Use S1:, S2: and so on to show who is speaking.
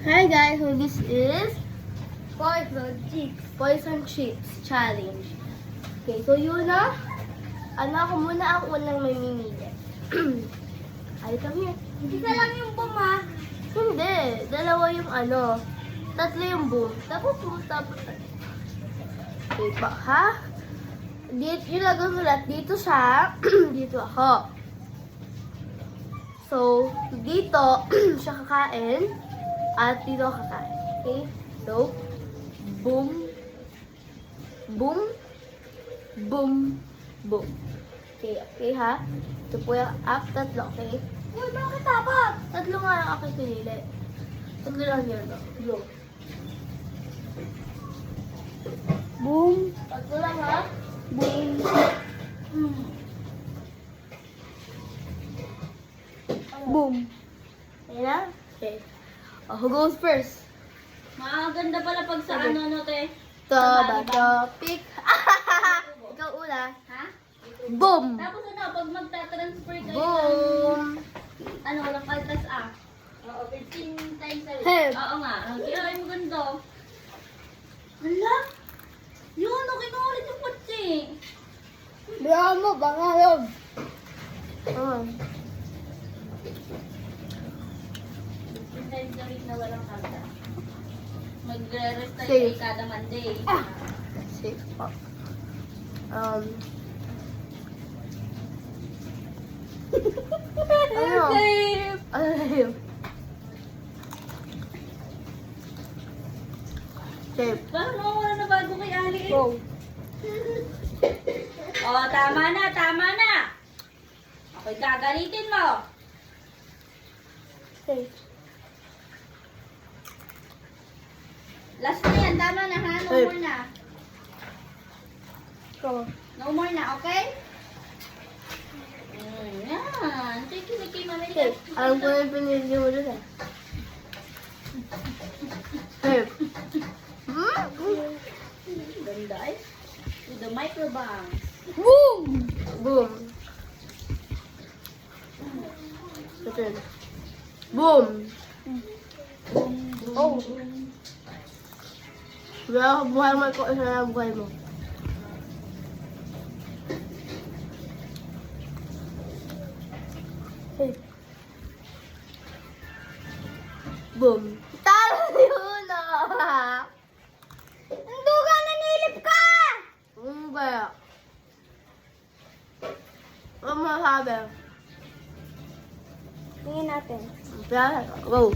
S1: Hi guys, so this is Poison Chips Challenge. Okay, so yun na. Ako muna ang unang mamimili. Ay, come here.
S2: Isa lang yung buma.
S1: Hindi, dalawa yung tatlo yung boom. Tapos. Okay pa, ha? Dito, yung nagasulat, dito siya, dito ako. So, dito, siya kakain, at dito ako kakain. Okay? So, boom, boom, boom, boom. Okay ha? Ito po yung tatlo, okay?
S2: Uy, bakit dapat?
S1: Tatlo nga ang aking pinili. Tatlo lang yun, no? Go. Boom. Tatlo lang ha? Boom. Boom. Okay na? Okay. Who goes first?
S2: Maganda pala pag sa
S1: Okay.
S2: te.
S1: Topic. Ikaw una.
S2: Ha?
S1: Boom.
S2: Tapos pag magta-transfer kayo
S1: Boom.
S2: walang kaltas Oo, 15 times a week.
S1: Hey.
S2: Oo nga. Kaya ay maganda. Hala? Yun, kinulit yung kutsi.
S1: Biyahan mo, baka yun.
S2: 15 times a week na walang kaltas. Magre-rest tayo
S1: Safe.
S2: kada Monday.
S1: Safe pa. Ano?
S2: Safe.
S1: Ano yun? Safe.
S2: Parang nawawala na bago kay Ali.
S1: Go.
S2: Oh, tama na, tama na. Ako'y gagalitin mo.
S1: Safe.
S2: Last na yan, tama na ha? No
S1: Hey.
S2: more na.
S1: Go.
S2: No more na, okay? Yan. Sige, sige, mamili.
S1: Safe. Alam ko na yung pinili mo dun eh. Safe.
S2: Ganda eh. With the microbank.
S1: Boom! Boom. Ito yun. Boom! Oh! Buhay mo ko isa na buhay mo. Hey. Boom! Talo yun ah!
S2: Hindi ka nanilip ka!
S1: Ano kaya? Ano masabi?
S2: Tingin natin.
S1: Go!